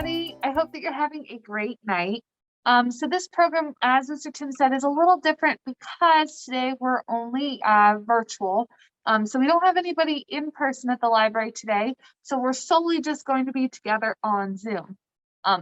everybody. I hope that you're having a great night. So this program, as Mr. Tim said, is a little different because today we're only virtual. So we don't have anybody in person at the library today. So we're solely just going to be together on Zoom.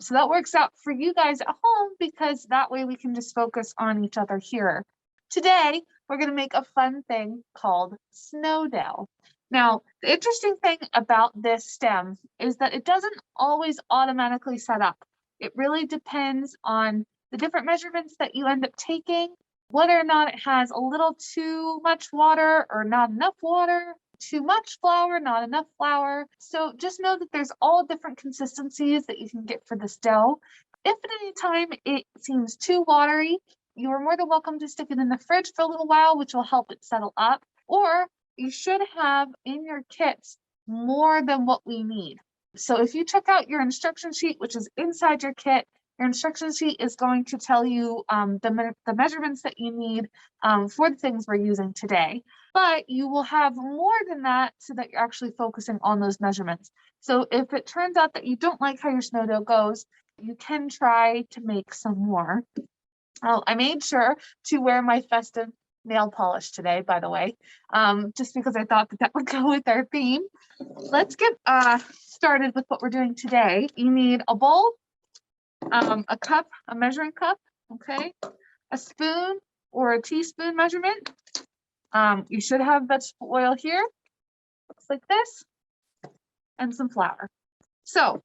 So that works out for you guys at home because that way we can just focus on each other here. Today, we're going to make a fun thing called Snowdell. Now, the interesting thing about this stem is that it doesn't always automatically set up. It really depends on the different measurements that you end up taking, whether or not it has a little too much water or not enough water, too much flour, not enough flour. So just know that there's all different consistencies that you can get for this dough. If at any time it seems too watery, you are more than welcome to stick it in the fridge for a little while, which will help it settle up. Or you should have in your kits more than what we need. So if you check out your instruction sheet, which is inside your kit, your instruction sheet is going to tell you the measurements that you need for the things we're using today. But you will have more than that so that you're actually focusing on those measurements. So if it turns out that you don't like how your snow dough goes, you can try to make some more. I made sure to wear my festive nail polish today, by the way, just because I thought that would go with our theme. Let's get started with what we're doing today. You need a bowl, a cup, a measuring cup, okay, a spoon or a teaspoon measurement. You should have vegetable oil here, looks like this, and some flour. So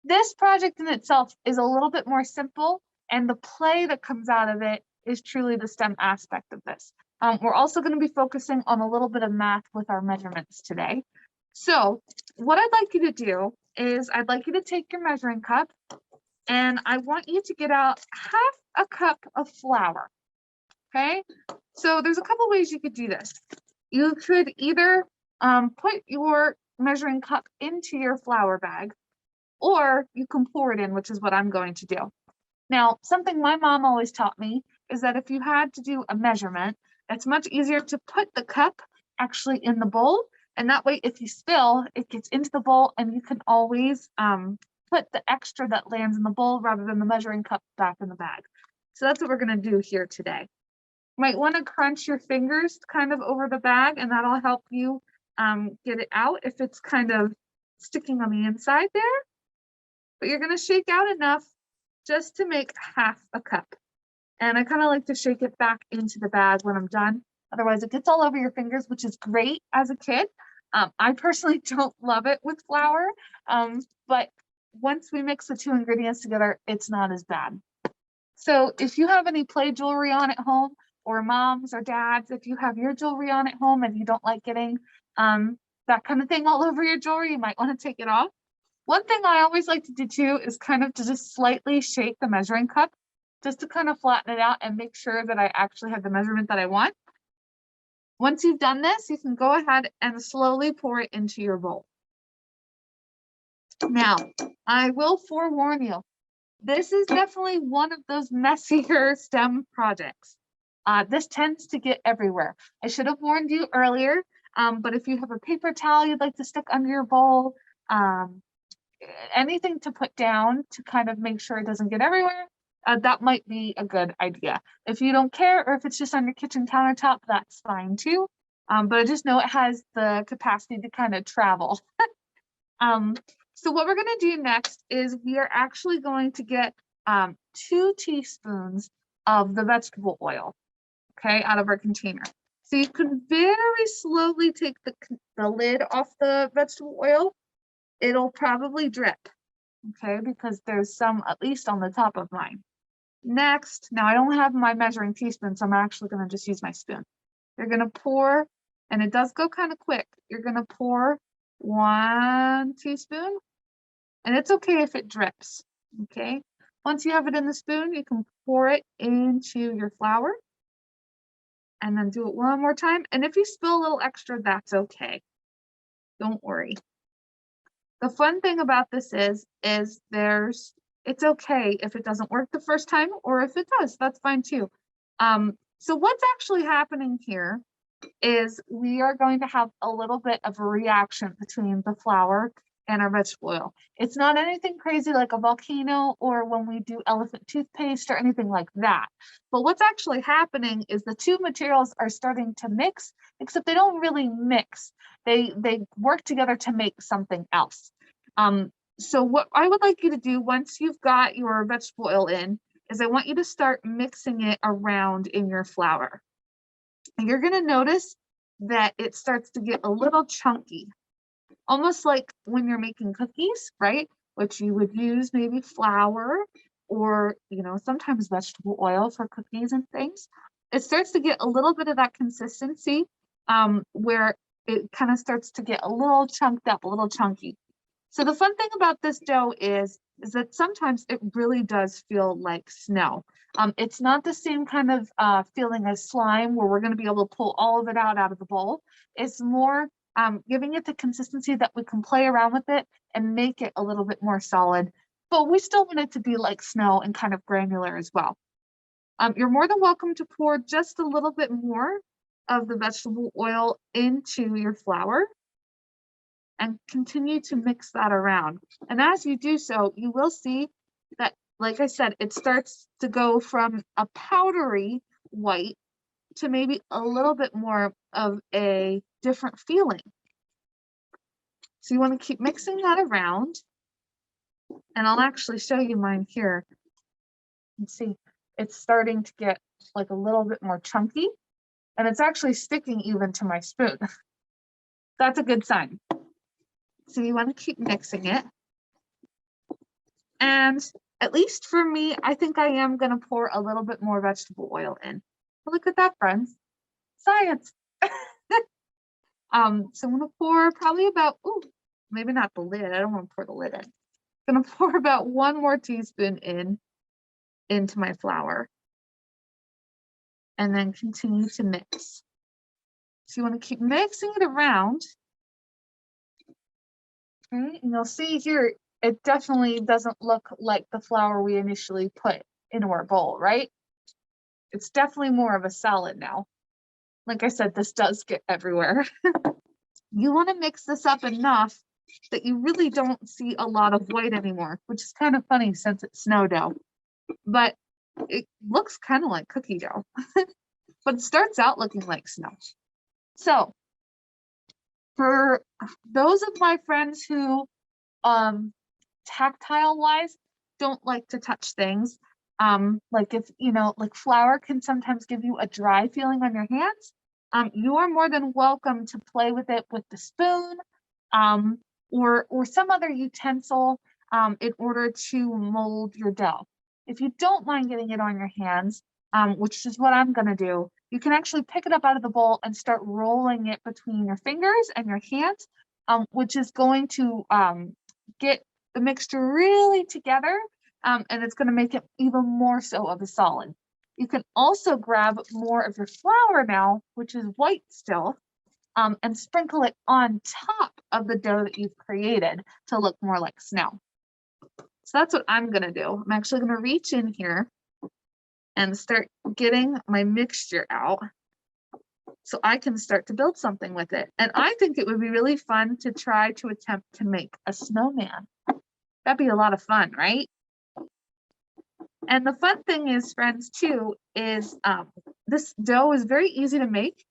this project in itself is a little bit more simple, and the play that comes out of it is truly the STEM aspect of this. We're also going to be focusing on a little bit of math with our measurements today. So what I'd like you to do is I'd like you to take your measuring cup and I want you to get out half a cup of flour. Okay, so there's a couple ways you could do this. You could either put your measuring cup into your flour bag, or you can pour it in, which is what I'm going to do. Now, something my mom always taught me is that if you had to do a measurement, it's much easier to put the cup actually in the bowl. And that way, if you spill, it gets into the bowl and you can always put the extra that lands in the bowl rather than the measuring cup back in the bag. So that's what we're going to do here today. You might want to crunch your fingers kind of over the bag, and that'll help you get it out if it's kind of sticking on the inside there. But you're going to shake out enough just to make half a cup. And I kind of like to shake it back into the bag when I'm done. Otherwise, it gets all over your fingers, which is great as a kid. I personally don't love it with flour, but once we mix the two ingredients together, it's not as bad. So if you have any play jewelry on at home, or moms or dads, if you have your jewelry on at home and you don't like getting that kind of thing all over your jewelry, you might want to take it off. One thing I always like to do too is kind of to just slightly shake the measuring cup just to kind of flatten it out and make sure that I actually have the measurement that I want. Once you've done this, you can go ahead and slowly pour it into your bowl. Now, I will forewarn you, this is definitely one of those messier STEM projects. This tends to get everywhere. I should have warned you earlier, but if you have a paper towel you'd like to stick under your bowl, anything to put down to kind of make sure it doesn't get everywhere, that might be a good idea. If you don't care, or if it's just on your kitchen countertop, that's fine too. But I just know it has the capacity to kind of travel. So what we're going to do next is we are actually going to get 2 teaspoons of the vegetable oil, okay, out of our container. So you can very slowly take the lid off the vegetable oil. It'll probably drip, okay, because there's some at least on the top of mine. Next, now I don't have my measuring teaspoon, so I'm actually going to just use my spoon. You're going to pour, and it does go kind of quick. You're going to pour 1 teaspoon, and it's okay if it drips, okay? Once you have it in the spoon, you can pour it into your flour, and then do it one more time. And if you spill a little extra, that's okay. Don't worry. The fun thing about this is it's okay if it doesn't work the first time, or if it does, that's fine too. So what's actually happening here is we are going to have a little bit of a reaction between the flour and our vegetable oil. It's not anything crazy like a volcano or when we do elephant toothpaste or anything like that. But what's actually happening is the two materials are starting to mix, except they don't really mix. They work together to make something else. So what I would like you to do once you've got your vegetable oil in is I want you to start mixing it around in your flour. And you're going to notice that it starts to get a little chunky, almost like when you're making cookies, right? Which you would use maybe flour or, you know, sometimes vegetable oil for cookies and things. It starts to get a little bit of that consistency where it kind of starts to get a little chunked up, a little chunky. So the fun thing about this dough is that sometimes it really does feel like snow. It's not the same kind of feeling as slime where we're going to be able to pull all of it out of the bowl. It's more giving it the consistency that we can play around with it and make it a little bit more solid, but we still want it to be like snow and kind of granular as well. You're more than welcome to pour just a little bit more of the vegetable oil into your flour and continue to mix that around. And as you do so, you will see that, like I said, it starts to go from a powdery white to maybe a little bit more of a different feeling. So you want to keep mixing that around. And I'll actually show you mine here. You can see it's starting to get like a little bit more chunky, and it's actually sticking even to my spoon. That's a good sign. So you want to keep mixing it. And at least for me, I think I am going to pour a little bit more vegetable oil in. But look at that, friends. Science. So I'm going to pour probably about, ooh, maybe not the lid. I don't want to pour the lid in. I'm going to pour about 1 more teaspoon into my flour. And then continue to mix. So you want to keep mixing it around. Okay, and you'll see here, it definitely doesn't look like the flour we initially put into our bowl, right? It's definitely more of a solid now. Like I said, this does get everywhere. You want to mix this up enough that you really don't see a lot of white anymore, which is kind of funny since it's snow dough. But it looks kind of like cookie dough, but it starts out looking like snow. So for those of my friends who tactile wise don't like to touch things, like if you know, like flour can sometimes give you a dry feeling on your hands, you are more than welcome to play with it with the spoon or some other utensil in order to mold your dough. If you don't mind getting it on your hands, which is what I'm going to do, you can actually pick it up out of the bowl and start rolling it between your fingers and your hands, which is going to get the mixture really together, and it's going to make it even more so of a solid. You can also grab more of your flour now, which is white still, and sprinkle it on top of the dough that you've created to look more like snow. So that's what I'm going to do. I'm actually going to reach in here and start getting my mixture out so I can start to build something with it. And I think it would be really fun to try to attempt to make a snowman. That'd be a lot of fun, right? And the fun thing is, friends, too, is this dough is very easy to make,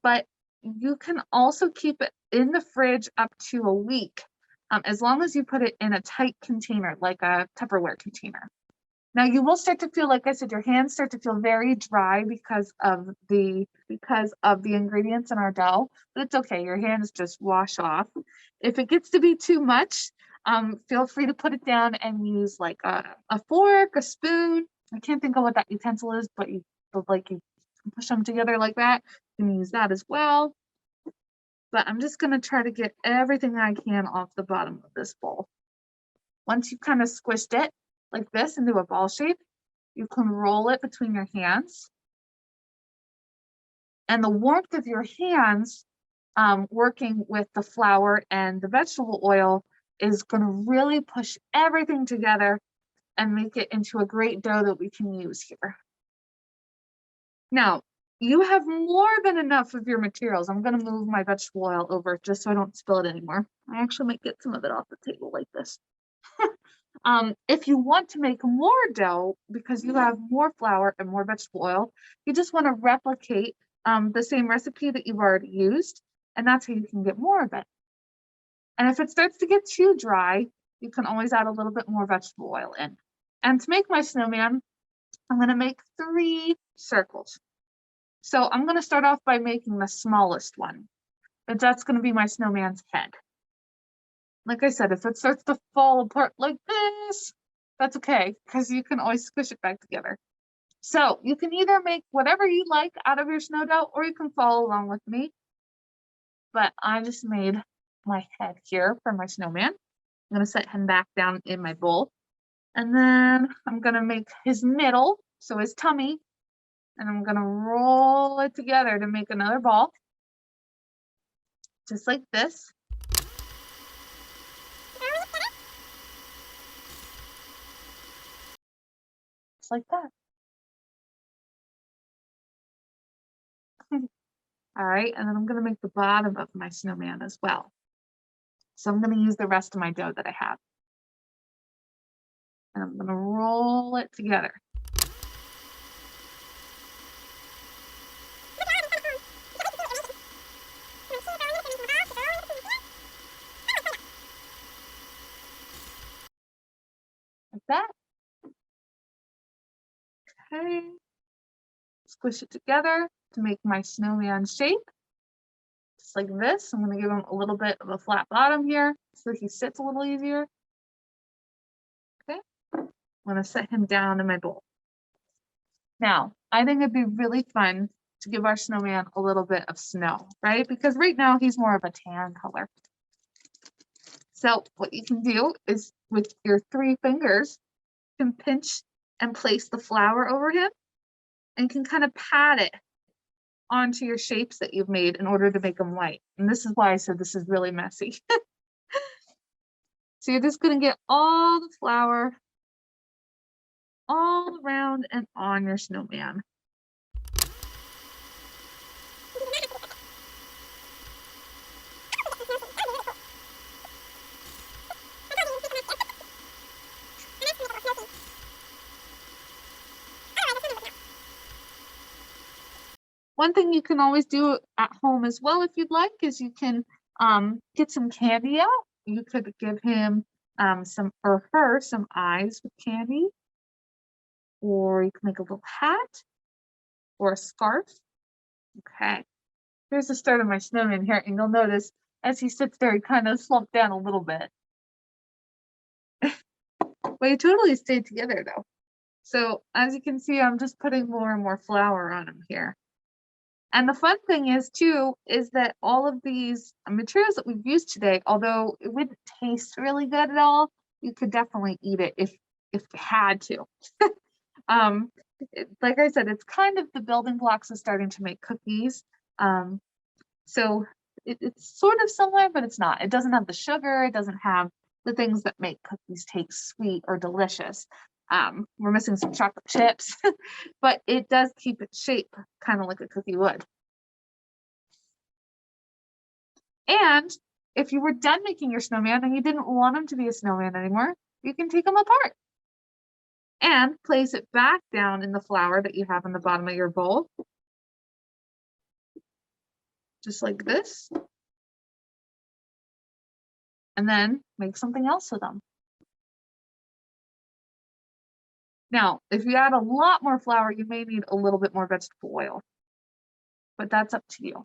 but you can also keep it in the fridge up to a week, as long as you put it in a tight container, like a Tupperware container. Now you will start to feel, like I said, your hands start to feel very dry because of the ingredients in our dough, but it's okay. Your hands just wash off. If it gets to be too much, feel free to put it down and use like a fork, a spoon. I can't think of what that utensil is, but you push them together like that. You can use that as well. But I'm just gonna try to get everything I can off the bottom of this bowl. Once you kind of squished it like this into a ball shape, you can roll it between your hands. And the warmth of your hands working with the flour and the vegetable oil is going to really push everything together and make it into a great dough that we can use here. Now, you have more than enough of your materials. I'm gonna move my vegetable oil over just so I don't spill it anymore. I actually might get some of it off the table like this. If you want to make more dough, because you have more flour and more vegetable oil, you just want to replicate the same recipe that you've already used, and that's how you can get more of it. And if it starts to get too dry, you can always add a little bit more vegetable oil in. And to make my snowman, I'm going to make 3 circles. So I'm going to start off by making the smallest one, and that's going to be my snowman's head. Like I said, if it starts to fall apart like this, that's okay, because you can always squish it back together. So you can either make whatever you like out of your snow dough, or you can follow along with me. But I just made my head here for my snowman. I'm going to set him back down in my bowl. And then I'm going to make his middle, so his tummy, and I'm going to roll it together to make another ball, just like this. Just like that. All right, and then I'm going to make the bottom of my snowman as well. So I'm going to use the rest of my dough that I have. And I'm going to roll it together. Like that. Okay. Squish it together to make my snowman shape. Just like this. I'm going to give him a little bit of a flat bottom here so he sits a little easier. Okay. I'm going to set him down in my bowl. Now, I think it'd be really fun to give our snowman a little bit of snow, right? Because right now he's more of a tan color. So what you can do is with your 3 fingers, you can pinch and place the flour over him, and you can kind of pat it onto your shapes that you've made in order to make them white. And this is why I said this is really messy. So you're just going to get all the flour all around and on your snowman. One thing you can always do at home as well, if you'd like, is you can get some candy out. You could give him some or her some eyes with candy, or you can make a little hat or a scarf. Okay, here's the start of my snowman here, and you'll notice as he sits there, he kind of slumped down a little bit. But he totally stayed together though. So as you can see, I'm just putting more and more flour on him here. And the fun thing is too, is that all of these materials that we've used today, although it wouldn't taste really good at all, you could definitely eat it if you had to. Like I said, it's kind of the building blocks of starting to make cookies. So it's sort of similar, but it's not. It doesn't have the sugar. It doesn't have the things that make cookies taste sweet or delicious. We're missing some chocolate chips, but it does keep its shape kind of like a cookie would. And if you were done making your snowman and you didn't want him to be a snowman anymore, you can take him apart and place it back down in the flour that you have in the bottom of your bowl. Just like this. And then make something else with them. Now, if you add a lot more flour, you may need a little bit more vegetable oil, but that's up to you.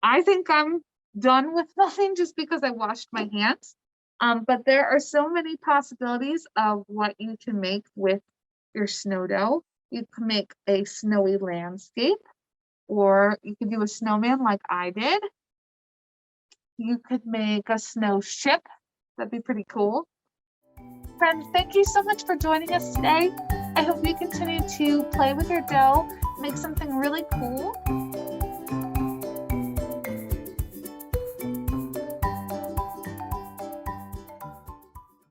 I think I'm done with nothing just because I washed my hands. But there are so many possibilities of what you can make with your snow dough. You can make a snowy landscape, or you could do a snowman like I did. You could make a snow ship. That'd be pretty cool. Friends, thank you so much for joining us today. I hope you continue to play with your dough, make something really cool.